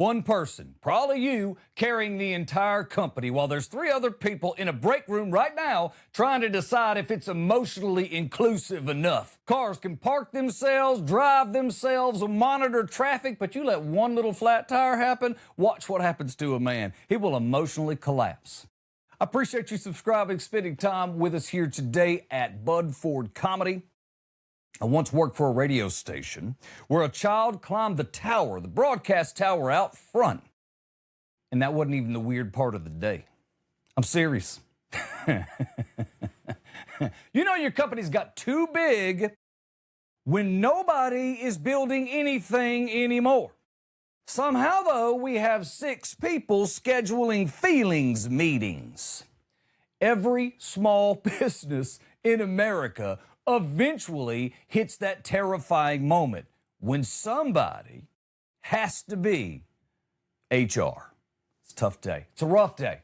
One person, probably you, carrying the entire company while there's three other people in a break room right now trying to decide if it's emotionally inclusive enough. Cars can park themselves, drive themselves, monitor traffic, but you let one little flat tire happen, watch what happens to a man. He will emotionally collapse. I appreciate you subscribing, spending time with us here today at Bud Ford Comedy. I once worked for a radio station where a child climbed the tower, the broadcast tower out front. And that wasn't even the weird part of the day. I'm serious. You know your company's got too big when nobody is building anything anymore. Somehow, though, we have 6 people scheduling feelings meetings. Every small business in America eventually hits that terrifying moment when somebody has to be HR. It's a tough day. It's a rough day.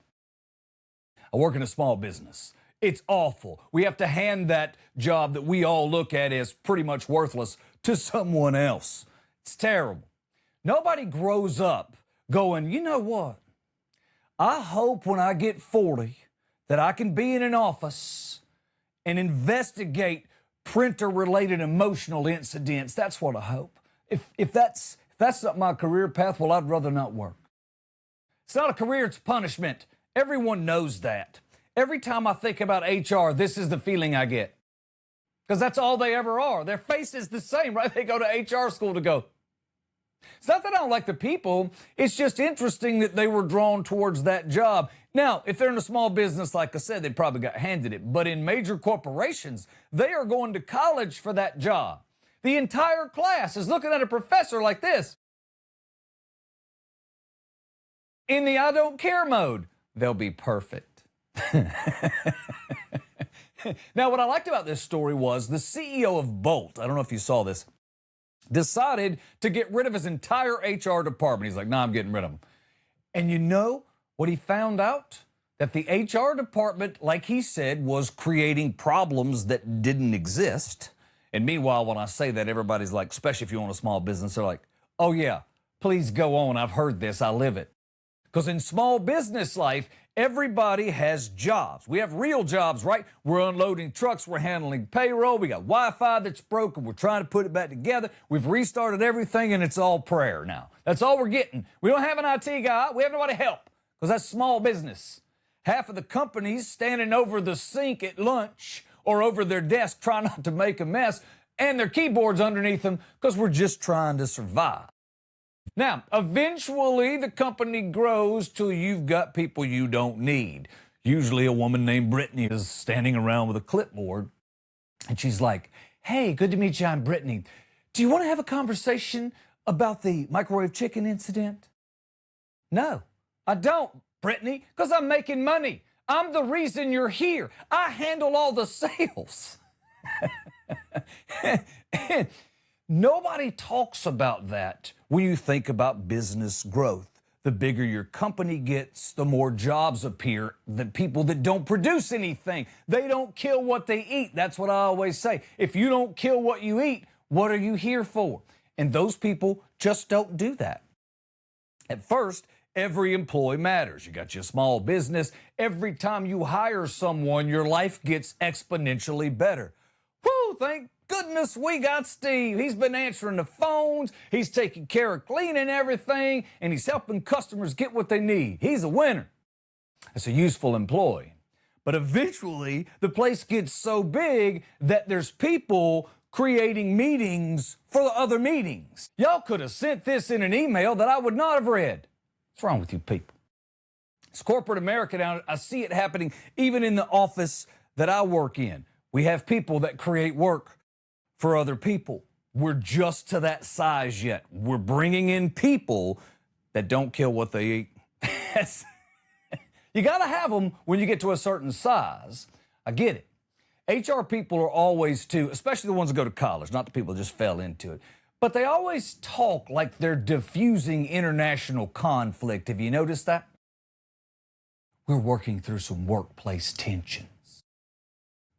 I work in a small business. It's awful. We have to hand that job that we all look at as pretty much worthless to someone else. It's terrible. Nobody grows up going, you know what? I hope when I get 40 that I can be in an office and investigate printer-related emotional incidents. That's what I hope. If that's not my career path, well, I'd rather not work. It's not a career, it's punishment. Everyone knows that. Every time I think about HR, this is the feeling I get. Because that's all they ever are. Their face is the same, right? They go to HR school to go. It's not that I don't like the people. It's just interesting that they were drawn towards that job. Now, if they're in a small business, like I said, they probably got handed it. But in major corporations, they are going to college for that job. The entire class is looking at a professor like this. In the I don't care mode, they'll be perfect. Now, what I liked about this story was the CEO of Bolt, I don't know if you saw this, decided to get rid of his entire HR department. He's like, nah, I'm getting rid of them. And you know what he found out? That the HR department, like he said, was creating problems that didn't exist. And meanwhile, when I say that, everybody's like, especially if you own a small business, they're like, oh yeah, please go on. I've heard this. I live it. Because in small business life, everybody has jobs. We have real jobs, right? We're unloading trucks. We're handling payroll. We got Wi-Fi that's broken. We're trying to put it back together. We've restarted everything, and it's all prayer now. That's all we're getting. We don't have an IT guy. We have nobody to help because that's small business. Half of the companies standing over the sink at lunch or over their desk trying not to make a mess, and their keyboards underneath them because we're just trying to survive. Now, eventually the company grows till you've got people you don't need. Usually a woman named Brittany is standing around with a clipboard, and she's like, hey, good to meet you, I'm Brittany. Do you want to have a conversation about the microwave chicken incident? No, I don't, Brittany, because I'm making money. I'm the reason you're here. I handle all the sales. Nobody talks about that when you think about business growth. The bigger your company gets, the more jobs appear. The people that don't produce anything, they don't kill what they eat. That's what I always say. If you don't kill what you eat, what are you here for? And those people just don't do that. At first, every employee matters. You got your small business. Every time you hire someone, your life gets exponentially better. Woo, thank goodness we got Steve. He's been answering the phones. He's taking care of cleaning everything, and he's helping customers get what they need. He's a winner. It's a useful employee. But eventually, the place gets so big that there's people creating meetings for the other meetings. Y'all could have sent this in an email that I would not have read. What's wrong with you people? It's corporate America now. I see it happening even in the office that I work in. We have people that create work for other people. We're just to that size yet. We're bringing in people that don't kill what they eat. You got to have them when you get to a certain size. I get it. HR people are always too, especially the ones that go to college, not the people that just fell into it. But they always talk like they're diffusing international conflict. Have you noticed that? We're working through some workplace tensions.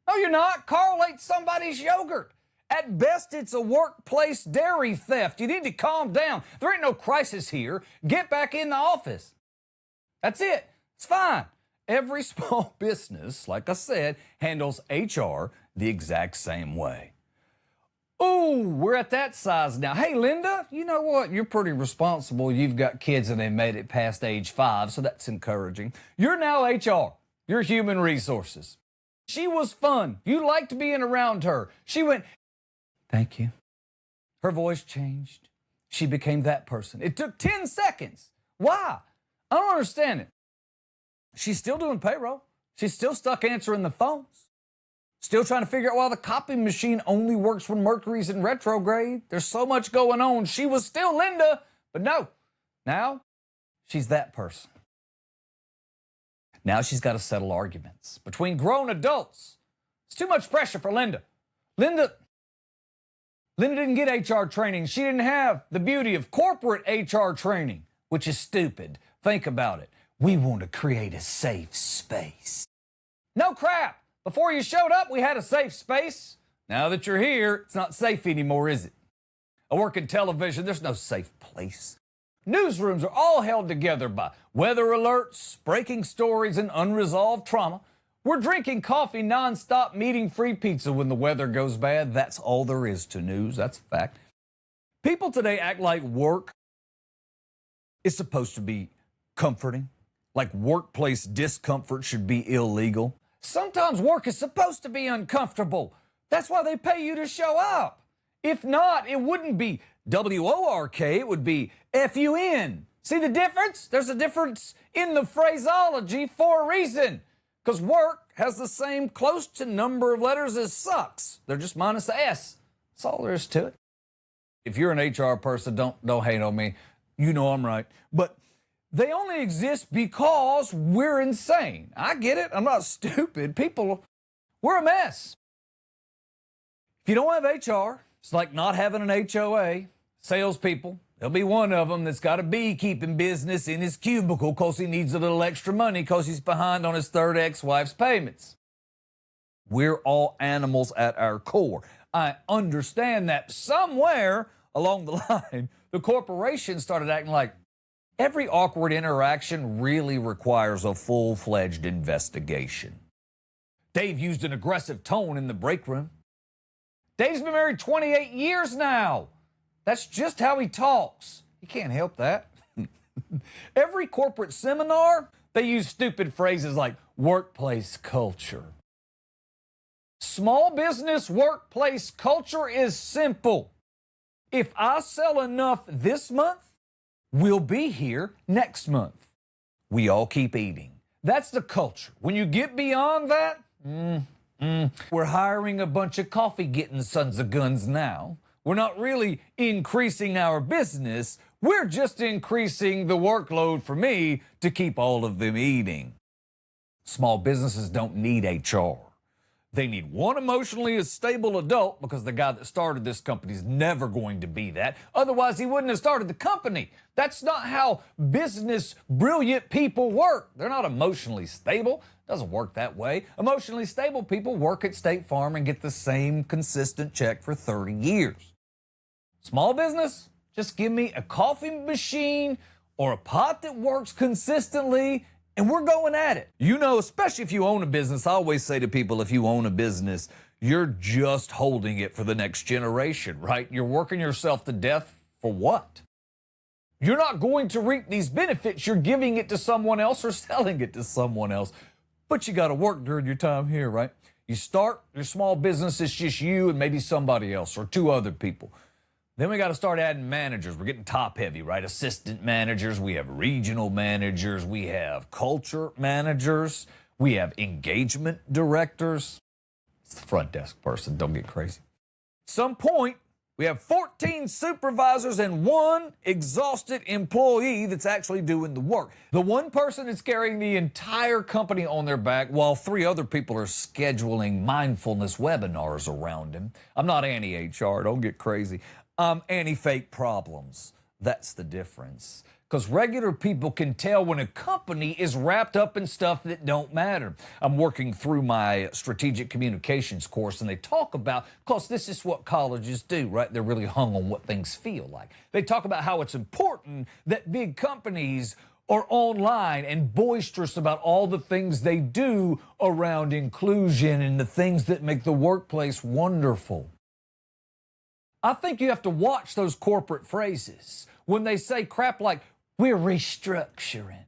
No, you're not. Carl ate somebody's yogurt. At best, it's a workplace dairy theft. You need to calm down. There ain't no crisis here. Get back in the office. That's it. It's fine. Every small business, like I said, handles HR the exact same way. Ooh, we're at that size now. Hey, Linda, you know what? You're pretty responsible. You've got kids and they made it past age 5, so that's encouraging. You're now HR. You're human resources. She was fun. You liked being around her. She went, thank you. Her voice changed. She became that person. It took 10 seconds. Why? I don't understand it. She's still doing payroll. She's still stuck answering the phones. Still trying to figure out why the copy machine only works when Mercury's in retrograde. There's so much going on. She was still Linda, but no. Now, she's that person. Now she's got to settle arguments between grown adults. It's too much pressure for Linda. Linda didn't get HR training. She didn't have the beauty of corporate HR training, which is stupid. Think about it. We want to create a safe space. No crap. Before you showed up, we had a safe space. Now that you're here, it's not safe anymore, is it? I work in television. There's no safe place. Newsrooms are all held together by weather alerts, breaking stories, and unresolved trauma. We're drinking coffee nonstop, eating free pizza when the weather goes bad. That's all there is to news. That's a fact. People today act like work is supposed to be comforting, like workplace discomfort should be illegal. Sometimes work is supposed to be uncomfortable. That's why they pay you to show up. If not, it wouldn't be W-O-R-K, it would be F-U-N. See the difference? There's a difference in the phraseology for a reason. Because work has the same close to number of letters as sucks. They're just minus the S. That's all there is to it. If you're an HR person, don't hate on me. You know I'm right. But they only exist because we're insane. I get it. I'm not stupid. People, we're a mess. If you don't have HR, it's like not having an HOA. Salespeople, there'll be one of them that's got a beekeeping business in his cubicle because he needs a little extra money because he's behind on his third ex-wife's payments. We're all animals at our core. I understand that somewhere along the line, the corporation started acting like every awkward interaction really requires a full-fledged investigation. Dave used an aggressive tone in the break room. Dave's been married 28 years now. That's just how he talks. You can't help that. Every corporate seminar, they use stupid phrases like workplace culture. Small business workplace culture is simple. If I sell enough this month, we'll be here next month. We all keep eating. That's the culture. When you get beyond that, we're hiring a bunch of coffee-getting sons of guns now. We're not really increasing our business. We're just increasing the workload for me to keep all of them eating. Small businesses don't need HR. They need one emotionally stable adult because the guy that started this company is never going to be that. Otherwise, he wouldn't have started the company. That's not how business brilliant people work. They're not emotionally stable. It doesn't work that way. Emotionally stable people work at State Farm and get the same consistent check for 30 years. Small business, just give me a coffee machine or a pot that works consistently and we're going at it. You know, especially if you own a business, I always say to people, if you own a business, you're just holding it for the next generation, right? You're working yourself to death for what? You're not going to reap these benefits. You're giving it to someone else or selling it to someone else. But you got to work during your time here, right? You start your small business, it's just you and maybe somebody else or 2 other people. Then we got to start adding managers. We're getting top heavy, right? Assistant managers, we have regional managers, we have culture managers, we have engagement directors. It's the front desk person, don't get crazy. At some point, we have 14 supervisors and 1 exhausted employee that's actually doing the work. The one person is carrying the entire company on their back while 3 other people are scheduling mindfulness webinars around him. I'm not anti-HR, don't get crazy. Anti-fake problems. That's the difference. because regular people can tell when a company is wrapped up in stuff that don't matter. I'm working through my strategic communications course, and they talk about, because this is what colleges do, right? They're really hung on what things feel like. They talk about how it's important that big companies are online and boisterous about all the things they do around inclusion and the things that make the workplace wonderful. I think you have to watch those corporate phrases when they say crap like, we're restructuring.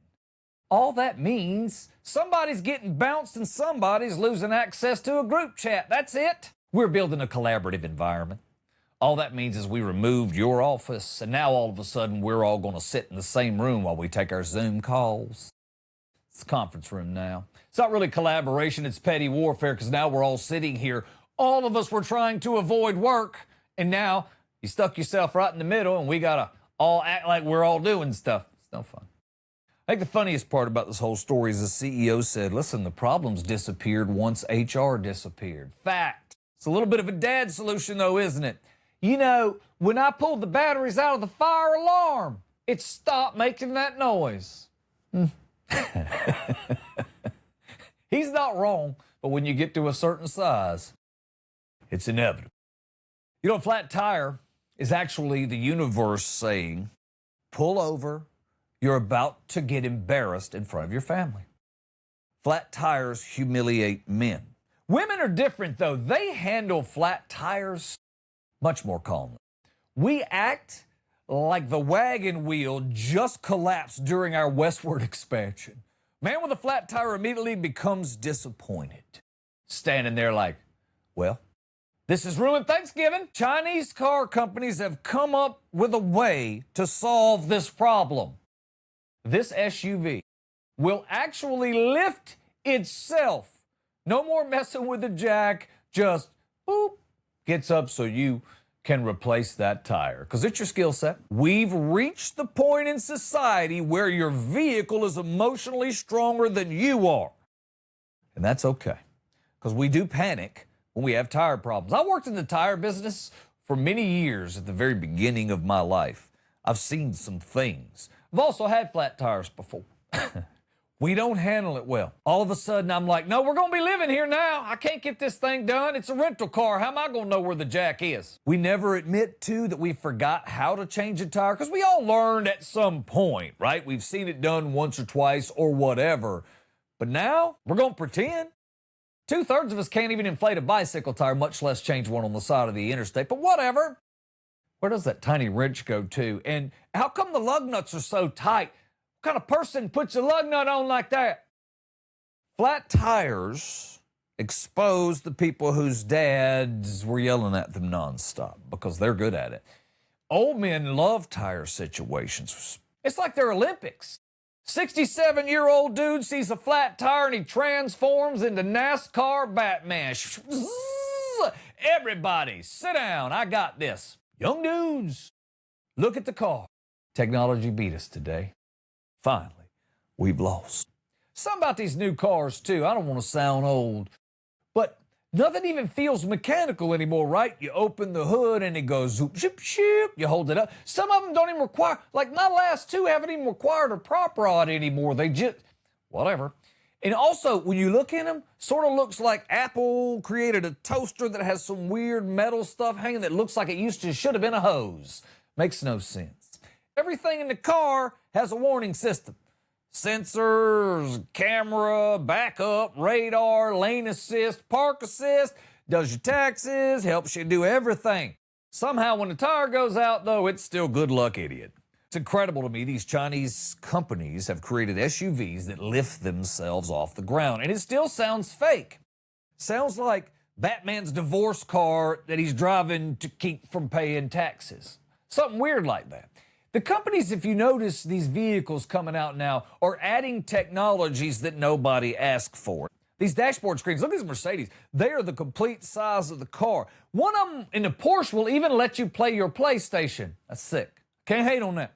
All that means somebody's getting bounced and somebody's losing access to a group chat. That's it. We're building a collaborative environment. All that means is we removed your office, and now all of a sudden we're all going to sit in the same room while we take our Zoom calls. It's a conference room now. It's not really collaboration, it's petty warfare, because now we're all sitting here. All of us were trying to avoid work, and now you stuck yourself right in the middle, and we got to all act like we're all doing stuff. It's no fun. I think the funniest part about this whole story is the CEO said, listen, the problems disappeared once HR disappeared. Fact. It's a little bit of a dad solution, though, isn't it? You know, when I pulled the batteries out of the fire alarm, it stopped making that noise. He's not wrong, but when you get to a certain size, it's inevitable. You know, a flat tire is actually the universe saying, pull over, you're about to get embarrassed in front of your family. Flat tires humiliate men. Women are different, though. They handle flat tires much more calmly. We act like the wagon wheel just collapsed during our westward expansion. Man with a flat tire immediately becomes disappointed, standing there like, well, this has ruined Thanksgiving. Chinese car companies have come up with a way to solve this problem. This SUV will actually lift itself. No more messing with the jack, just boop, gets up so you can replace that tire, because it's your skill set. We've reached the point in society where your vehicle is emotionally stronger than you are. And that's okay, because we do panic when we have tire problems. I worked in the tire business for many years at the very beginning of my life. I've seen some things. I've also had flat tires before. We don't handle it well. All of a sudden, I'm like, no, we're going to be living here now. I can't get this thing done. It's a rental car. How am I going to know where the jack is? We never admit, too, that we forgot how to change a tire, because we all learned at some point, right? We've seen it done once or twice or whatever. But now, we're going to pretend. 2/3 of us can't even inflate a bicycle tire, much less change one on the side of the interstate. But whatever. Where does that tiny wrench go to? And how come the lug nuts are so tight? What kind of person puts a lug nut on like that? Flat tires expose the people whose dads were yelling at them nonstop, because they're good at it. Old men love tire situations. It's like they're Olympics. 67-year-old dude sees a flat tire and he transforms into Nascar Batman. Everybody, sit down. I got this. Young dudes, look at the car. Technology beat us today. Finally, we've lost. Something about these new cars, too. I don't want to sound old, but nothing even feels mechanical anymore, right? You open the hood and it goes zoop, zoop, zoop. You hold it up. Some of them don't even require, like my last two haven't even required a prop rod anymore. They just, whatever. And also, when you look in them, sort of looks like Apple created a toaster that has some weird metal stuff hanging that looks like it should have been a hose. Makes no sense. Everything in the car has a warning system. Sensors, camera, backup, radar, lane assist, park assist, does your taxes, helps you do everything. Somehow when the tire goes out, though, it's still good luck, idiot. It's incredible to me these Chinese companies have created SUVs that lift themselves off the ground, and it still sounds fake. Sounds like Batman's divorce car that he's driving to keep from paying taxes. Something weird like that. The companies, if you notice these vehicles coming out now, are adding technologies that nobody asked for. These dashboard screens, look at these Mercedes. They are the complete size of the car. One of them in the Porsche will even let you play your PlayStation. That's sick. Can't hate on that.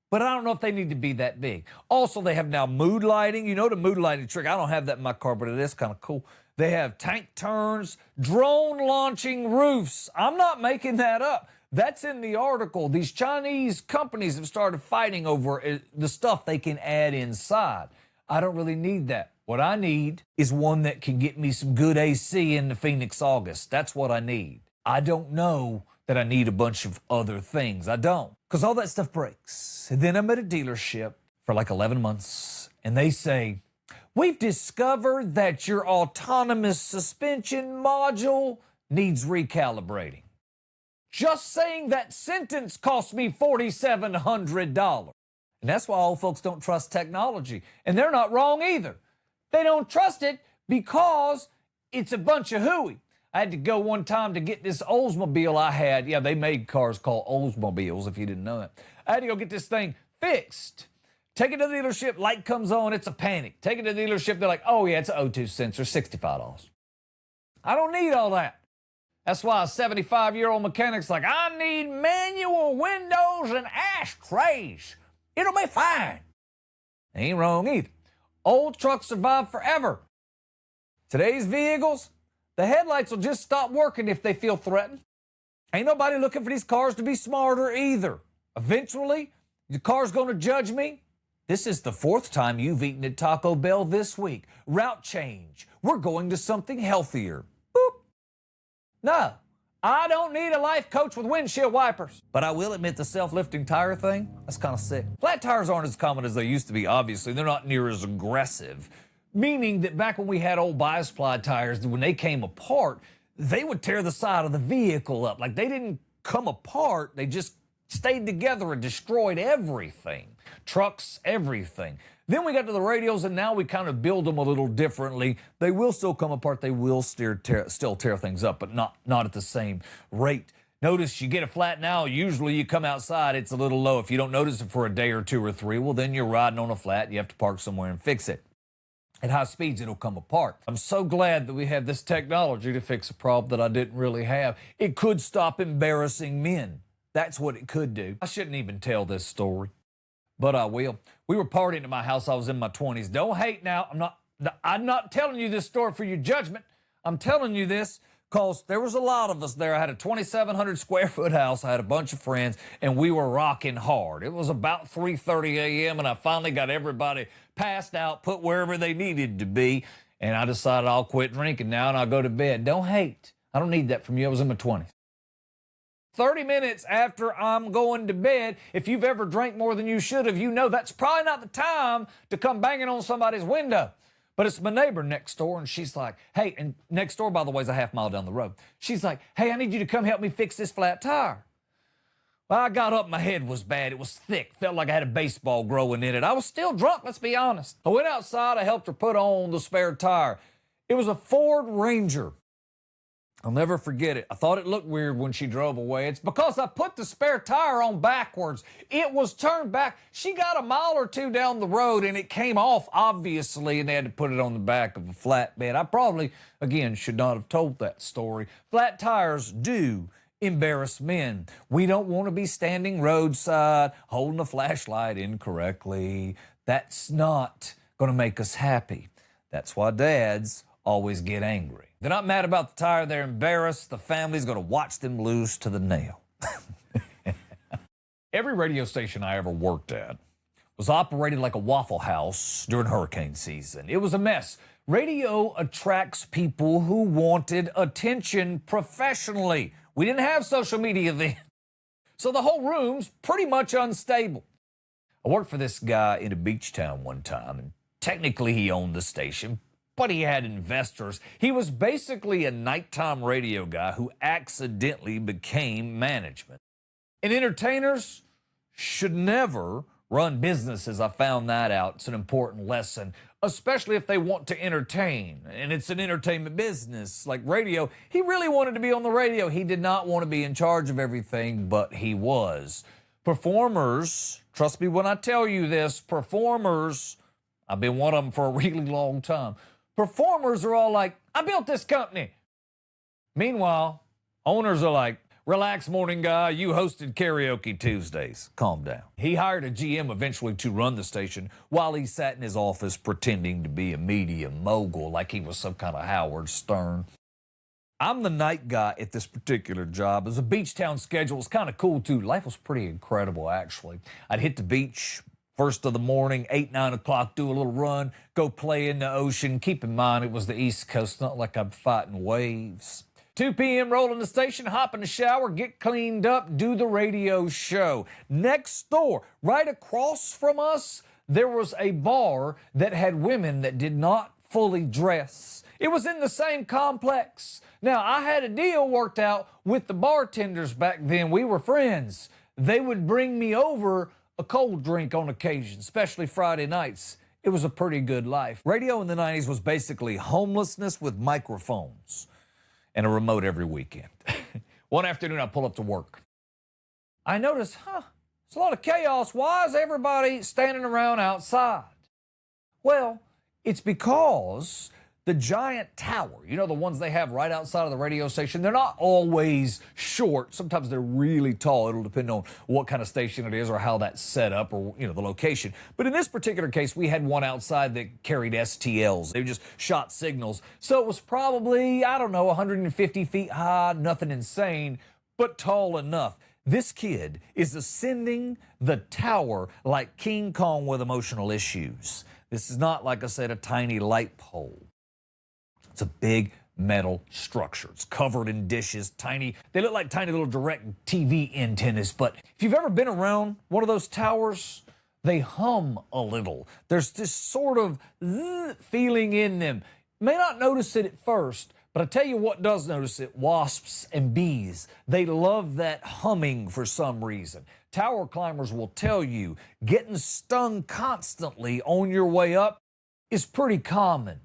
But I don't know if they need to be that big. Also, they have now mood lighting. You know the mood lighting trick. I don't have that in my car, but it is kind of cool. They have tank turns, drone launching roofs. I'm not making that up. That's in the article. These Chinese companies have started fighting over the stuff they can add inside. I don't really need that. What I need is one that can get me some good AC in the Phoenix August. That's what I need. I don't know that I need a bunch of other things. I don't. Because all that stuff breaks. And then I'm at a dealership for like 11 months, and they say, we've discovered that your autonomous suspension module needs recalibrating. Just saying that sentence cost me $4,700. And that's why old folks don't trust technology. And they're not wrong either. They don't trust it because it's a bunch of hooey. I had to go one time to get this Oldsmobile I had. Yeah, they made cars called Oldsmobiles, if you didn't know that. I had to go get this thing fixed. Take it to the dealership, light comes on, it's a panic. Take it to the dealership, they're like, oh yeah, it's an O2 sensor, $65. I don't need all that. That's why a 75-year-old mechanic's like, I need manual windows and ashtrays. It'll be fine. Ain't wrong either. Old trucks survive forever. Today's vehicles, the headlights will just stop working if they feel threatened. Ain't nobody looking for these cars to be smarter either. Eventually, the car's going to judge me. This is the 4th time you've eaten at Taco Bell this week. Route change. We're going to something healthier. Boop. No, I don't need a life coach with windshield wipers. But I will admit the self-lifting tire thing, that's kind of sick. Flat tires aren't as common as they used to be, obviously. They're not near as aggressive. Meaning that back when we had old bi-ply tires, when they came apart, they would tear the side of the vehicle up. Like they didn't come apart, they just stayed together and destroyed everything. Trucks, everything. Then we got to the radios, and now we kind of build them a little differently. They will still come apart. They will still tear things up, but not at the same rate. Notice you get a flat now, usually you come outside, it's a little low. If you don't notice it for a day or 2 or 3, well, then you're riding on a flat. You have to park somewhere and fix it. At high speeds, it'll come apart. I'm so glad that we have this technology to fix a problem that I didn't really have. It could stop embarrassing men. That's what it could do. I shouldn't even tell this story, but I will. We were partying at my house. I was in my 20s. Don't hate now. I'm not telling you this story for your judgment. I'm telling you this because there was a lot of us there. I had a 2,700 square foot house. I had a bunch of friends, and we were rocking hard. It was about 3:30 a.m., and I finally got everybody passed out, put wherever they needed to be, and I decided I'll quit drinking now, and I'll go to bed. Don't hate. I don't need that from you. I was in my 20s. 30 minutes after I'm going to bed, if you've ever drank more than you should have, you know that's probably not the time to come banging on somebody's window. But it's my neighbor next door, and she's like, hey, and next door, by the way, is a half mile down the road. She's like, hey, I need you to come help me fix this flat tire. Well, I got up, my head was bad. It was thick, felt like I had a baseball growing in it. I was still drunk, let's be honest. I went outside, I helped her put on the spare tire. It was a Ford Ranger. I'll never forget it. I thought it looked weird when she drove away. It's because I put the spare tire on backwards. It was turned back. She got a mile or 2 down the road, and it came off, obviously, and they had to put it on the back of a flatbed. I probably, again, should not have told that story. Flat tires do embarrass men. We don't want to be standing roadside, holding a flashlight incorrectly. That's not going to make us happy. That's why dads always get angry. They're not mad about the tire, they're embarrassed. The family's going to watch them lose to the nail. Every radio station I ever worked at was operated like a Waffle House during hurricane season. It was a mess. Radio attracts people who wanted attention professionally. We didn't have social media then. So the whole room's pretty much unstable. I worked for this guy in a beach town one time, and technically he owned the station, but he had investors. He was basically a nighttime radio guy who accidentally became management. And entertainers should never run businesses. I found that out. It's an important lesson, especially if they want to entertain. And it's an entertainment business like radio. He really wanted to be on the radio. He did not want to be in charge of everything, but he was. Performers, trust me when I tell you this, performers, I've been one of them for a really long time. Performers are all like, I built this company. Meanwhile, owners are like, relax, morning guy, you hosted karaoke Tuesdays. Calm down. He hired a GM eventually to run the station while he sat in his office pretending to be a media mogul like he was some kind of Howard Stern. I'm the night guy at this particular job. As a beach town schedule was kind of cool too. Life was pretty incredible, actually. I'd hit the beach first of the morning, 8, 9 o'clock, do a little run, go play in the ocean. Keep in mind, it was the East Coast, not like I'm fighting waves. 2 p.m., roll in the station, hop in the shower, get cleaned up, do the radio show. Next door, right across from us, there was a bar that had women that did not fully dress. It was in the same complex. Now, I had a deal worked out with the bartenders back then. We were friends. They would bring me over a cold drink on occasion, especially Friday nights. It was a pretty good life. Radio in the 90s was basically homelessness with microphones and a remote every weekend. One afternoon, I pull up to work. I notice, it's a lot of chaos. Why is everybody standing around outside? Well, it's because the giant tower, you know, the ones they have right outside of the radio station, they're not always short. Sometimes they're really tall. It'll depend on what kind of station it is or how that's set up or, you know, the location. But in this particular case, we had one outside that carried STLs. They just shot signals. So it was probably, 150 feet high, nothing insane, but tall enough. This kid is ascending the tower like King Kong with emotional issues. This is not, like I said, a tiny light pole. It's a big metal structure. It's covered in dishes, tiny. They look like tiny little direct TV antennas. But if you've ever been around one of those towers, they hum a little. There's this sort of feeling in them. You may not notice it at first, but I tell you what does notice it, wasps and bees. They love that humming for some reason. Tower climbers will tell you getting stung constantly on your way up is pretty common.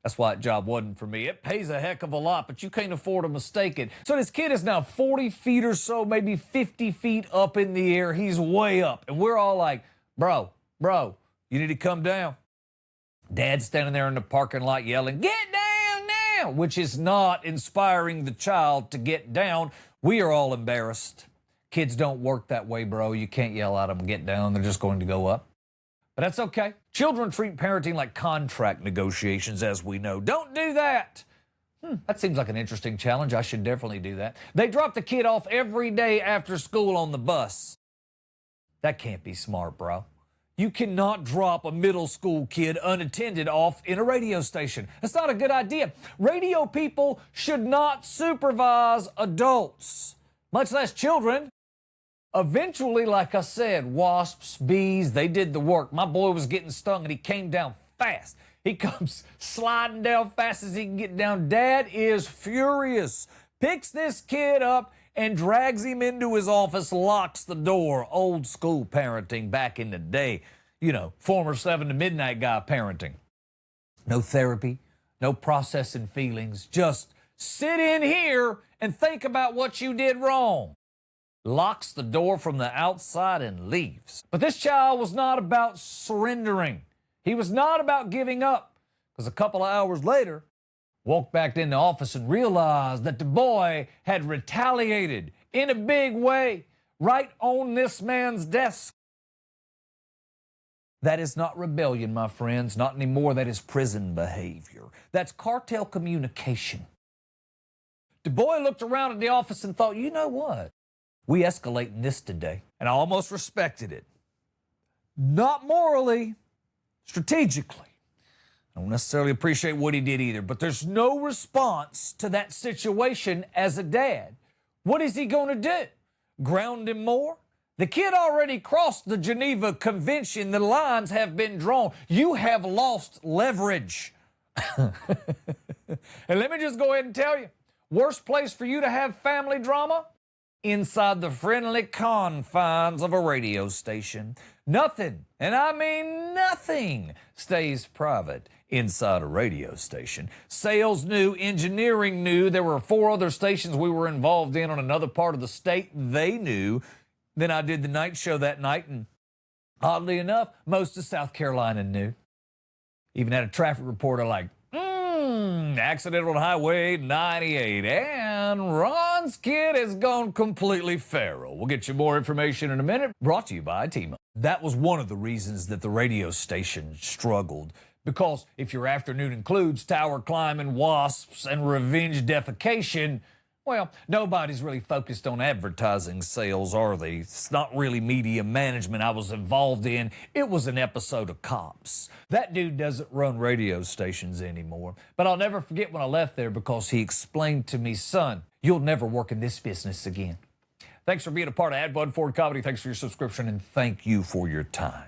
That's why that job wasn't for me. It pays a heck of a lot, but you can't afford to mistake it. So this kid is now 40 feet or so, maybe 50 feet up in the air. He's way up. And we're all like, bro, you need to come down. Dad's standing there in the parking lot yelling, get down now, which is not inspiring the child to get down. We are all embarrassed. Kids don't work that way, bro. You can't yell at them, get down. They're just going to go up. But that's okay. Children treat parenting like contract negotiations, as we know. Don't do that. That seems like an interesting challenge. I should definitely do that. They drop the kid off every day after school on the bus. That can't be smart, bro. You cannot drop a middle school kid unattended off in a radio station. That's not a good idea. Radio people should not supervise adults, much less children. Eventually, like I said, wasps, bees, they did the work. My boy was getting stung and he came down fast. He comes sliding down fast as he can get down. Dad is furious, picks this kid up and drags him into his office, locks the door. Old school parenting back in the day. You know, former 7 to midnight guy parenting. No therapy, no processing feelings. Just sit in here and think about what you did wrong. Locks the door from the outside and leaves. But this child was not about surrendering. He was not about giving up. Because a couple of hours later, walked back in the office and realized that the boy had retaliated in a big way right on this man's desk. That is not rebellion, my friends. Not anymore. That is prison behavior. That's cartel communication. The boy looked around at the office and thought, you know what? We escalating this today. And I almost respected it. Not morally, strategically. I don't necessarily appreciate what he did either, but there's no response to that situation as a dad. What is he going to do? Ground him more? The kid already crossed the Geneva Convention. The lines have been drawn. You have lost leverage. And let me just go ahead and tell you, worst place for you to have family drama? Inside the friendly confines of a radio station. Nothing, and I mean nothing, stays private inside a radio station. Sales knew, engineering knew. There were 4 other stations we were involved in on another part of the state. They knew. Then I did the night show that night, and oddly enough, most of South Carolina knew. Even had a traffic reporter like, accident on Highway 98, and Ron's kid has gone completely feral. We'll get you more information in a minute. Brought to you by T-Mobile. That was one of the reasons that the radio station struggled, Because if your afternoon includes tower climbing, wasps, and revenge defecation, well, nobody's really focused on advertising sales, are they? It's not really media management I was involved in. It was an episode of Cops. That dude doesn't run radio stations anymore. But I'll never forget when I left there because he explained to me, son, you'll never work in this business again. Thanks for being a part of Ad Bud Ford Comedy. Thanks for your subscription, and thank you for your time.